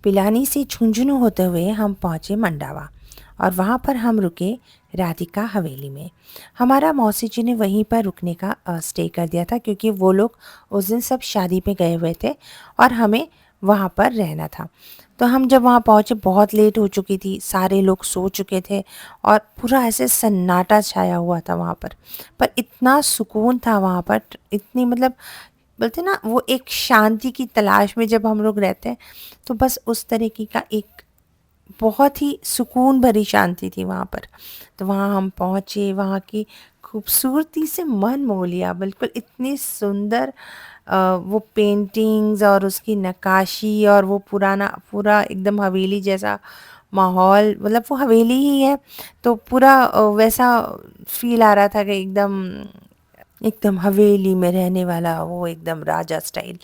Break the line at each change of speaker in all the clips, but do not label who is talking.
पिलानी से झुंझुनू होते हुए हम पहुँचे मंडावा और वहाँ पर हम रुके राधिका हवेली में। हमारा मौसी जी ने वहीं पर रुकने का स्टे कर दिया था क्योंकि वो लोग उस दिन सब शादी पे गए हुए थे और हमें वहाँ पर रहना था। तो हम जब वहाँ पहुँचे बहुत लेट हो चुकी थी, सारे लोग सो चुके थे और पूरा ऐसे सन्नाटा छाया हुआ था वहाँ पर इतना सुकून था वहाँ पर, इतनी मतलब बोलते ना वो एक शांति की तलाश में जब हम लोग रहते हैं तो बस उस तरीके का एक बहुत ही सुकून भरी शांति थी वहाँ पर। तो वहाँ हम पहुँचे, वहाँ की खूबसूरती से मन मोह लिया, बिल्कुल इतनी सुंदर वो पेंटिंग्स और उसकी नक्काशी और वो पुराना पूरा एकदम हवेली जैसा माहौल, मतलब वो हवेली ही है तो पूरा वैसा फील आ रहा था कि एकदम एकदम हवेली में रहने वाला वो एकदम राजा स्टाइल।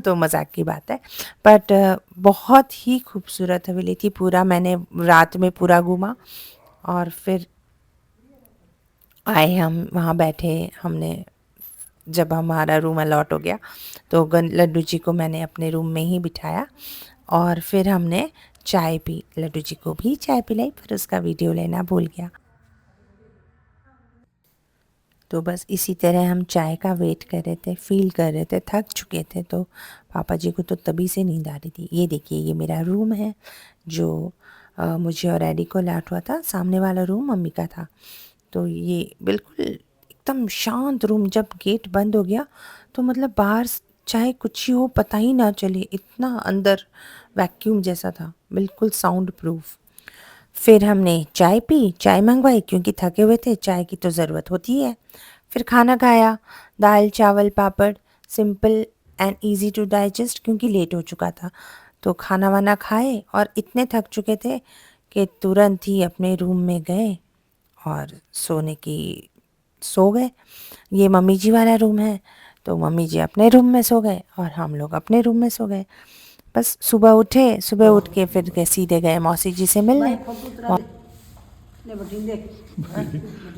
तो मज़ाक की बात है, बट बहुत ही खूबसूरत हवेली थी। पूरा मैंने रात में पूरा घूमा और फिर आए हम वहाँ बैठे। हमने जब हमारा रूम अलॉट हो गया तो लड्डू जी को मैंने अपने रूम में ही बिठाया और फिर हमने चाय पी। लड्डू जी को भी चाय पिलाई, फिर उसका वीडियो लेना भूल गया। तो बस इसी तरह हम चाय का वेट कर रहे थे, फ़ील कर रहे थे, थक चुके थे। तो पापा जी को तो तभी से नींद आ रही थी। ये देखिए, ये मेरा रूम है जो मुझे और एडी को अलॉट हुआ था। सामने वाला रूम मम्मी का था। तो ये बिल्कुल एकदम शांत रूम। जब गेट बंद हो गया तो मतलब बाहर चाहे कुछ ही हो पता ही ना चले, इतना अंदर वैक्यूम जैसा था, बिल्कुल साउंड प्रूफ। फिर हमने चाय पी, चाय मंगवाई क्योंकि थके हुए थे, चाय की तो ज़रूरत होती है। फिर खाना खाया, दाल चावल पापड़, simple and easy to digest क्योंकि लेट हो चुका था। तो खाना वाना खाए और इतने थक चुके थे कि तुरंत ही अपने रूम में गए और सो गए। ये मम्मी जी वाला रूम है तो मम्मी जी अपने रूम में सो गए और हम लोग अपने रूम में सो गए। बस सुबह उठे, सुबह उठ के फिर सीधे गए मौसी जी से मिलने।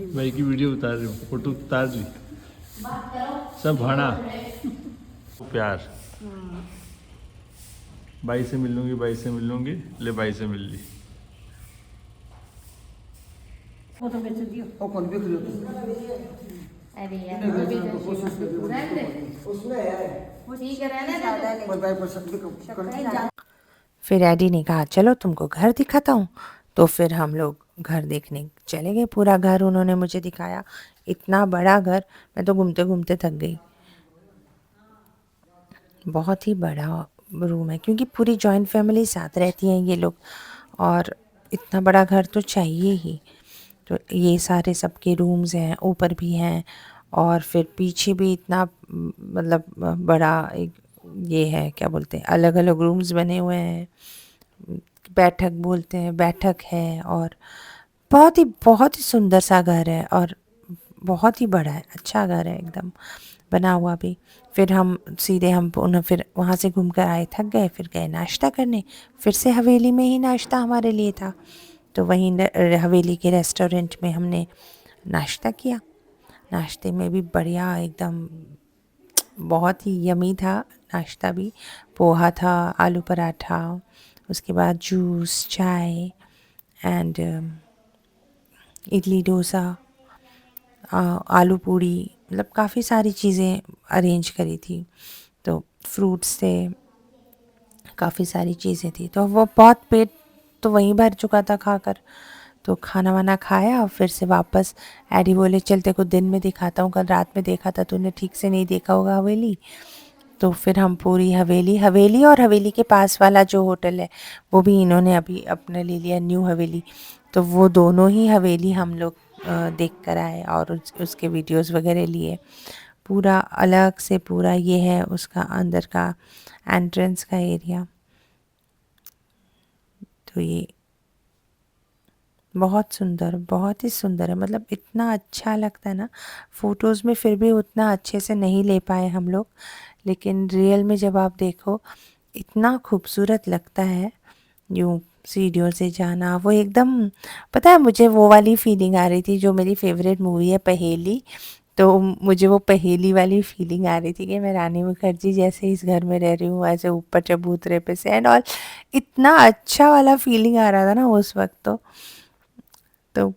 भाई की वीडियो उतार रही हूँ, फोटो उतार रही सब भाना प्यार। भाई से मिल लूंगी, भाई से मिल लूंगी, ले भाई से मिल ली।
अरे यार वो भी पूरा है वो ठीक है रहने
फिर एडी ने कहा चलो तुमको घर दिखाता हूँ। तो फिर हम लोग घर देखने चले गए। पूरा घर उन्होंने मुझे दिखाया, इतना बड़ा घर, मैं तो घूमते घूमते थक गई। बहुत ही बड़ा रूम है क्योंकि पूरी जॉइंट फैमिली साथ रहती हैं ये लोग और इतना बड़ा घर तो चाहिए ही। तो ये सारे सबके रूम्स हैं, ऊपर भी हैं और फिर पीछे भी इतना मतलब बड़ा एक ये है, क्या बोलते हैं, अलग अलग रूम्स बने हुए हैं, बैठक बोलते हैं, बैठक है। और बहुत ही सुंदर सा घर है और बहुत ही बड़ा है, अच्छा घर है एकदम बना हुआ भी। फिर हम सीधे हम पुनः फिर वहाँ से घूम कर आए, थक गए, फिर गए नाश्ता करने। फिर से हवेली में ही नाश्ता हमारे लिए था तो वहीं हवेली के रेस्टोरेंट में हमने नाश्ता किया। नाश्ते में भी बढ़िया एकदम बहुत ही यमी था नाश्ता भी। पोहा था, आलू पराठा, उसके बाद जूस, चाय एंड इडली डोसा, आलू पूड़ी, मतलब काफ़ी सारी चीज़ें अरेंज करी थी। तो फ्रूट्स थे, काफ़ी सारी चीज़ें थी। तो वो बहुत पेट तो वहीं भर चुका था खाकर। तो खाना वाना खाया और फिर से वापस एडी बोले चल तेरे को दिन में दिखाता हूँ, कल रात में देखा था तूने, ठीक से नहीं देखा होगा हवेली। तो फिर हम पूरी हवेली और हवेली के पास वाला जो होटल है वो भी इन्होंने अभी अपने ले लिया, न्यू हवेली। तो वो दोनों ही हवेली हम लोग देख कर आए और उसके वीडियोस वगैरह लिए। पूरा अलग से पूरा ये है उसका अंदर का एंट्रेंस का एरिया। तो ये बहुत सुंदर, बहुत ही सुंदर है, मतलब इतना अच्छा लगता है ना। फ़ोटोज़ में फिर भी उतना अच्छे से नहीं ले पाए हम लोग, लेकिन रियल में जब आप देखो इतना खूबसूरत लगता है। यूँ सीढ़ियों से जाना, वो एकदम, पता है मुझे वो वाली फीलिंग आ रही थी जो मेरी फेवरेट मूवी है पहेली। तो मुझे वो पहेली वाली फीलिंग आ रही थी कि मैं रानी मुखर्जी जैसे इस घर में रह रही हूँ, ऐसे ऊपर चबूतरे पे से एंड ऑल। इतना अच्छा वाला फीलिंग आ रहा था ना उस वक्त तो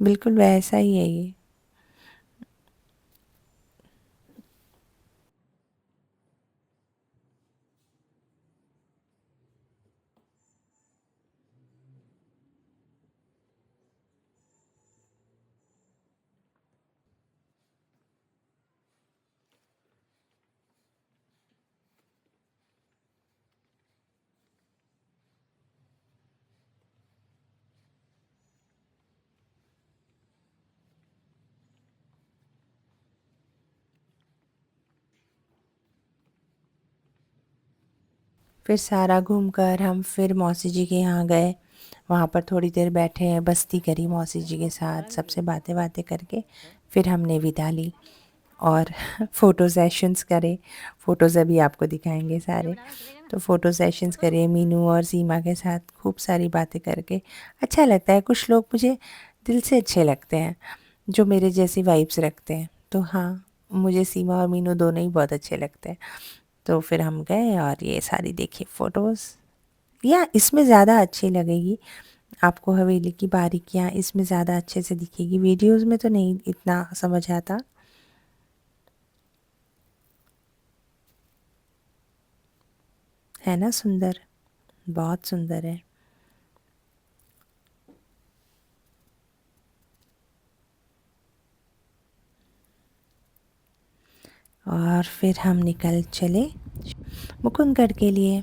बिल्कुल वैसा ही है ये। फिर सारा घूमकर हम फिर मौसी जी के यहाँ गए। वहाँ पर थोड़ी देर बैठे, मस्ती करी मौसी जी के साथ, सबसे बातें बातें करके फिर हमने विदा ली और फ़ोटो सेशंस करे। फ़ोटोज़ अभी आपको दिखाएंगे सारे। तो फ़ोटो सेशंस करे मीनू और सीमा के साथ, खूब सारी बातें करके अच्छा लगता है। कुछ लोग मुझे दिल से अच्छे लगते हैं जो मेरे जैसी वाइब्स रखते हैं। तो हाँ, मुझे सीमा और मीनू दोनों ही बहुत अच्छे लगते हैं। तो फिर हम गए और ये सारी देखी फ़ोटोज़। या इसमें ज़्यादा अच्छी लगेगी आपको, हवेली की बारीकियाँ इसमें ज़्यादा अच्छे से दिखेगी, वीडियोज़ में तो नहीं इतना समझ आता। है ना सुंदर, बहुत सुंदर है। और फिर हम निकल चले मुकुंदगढ़ के लिए।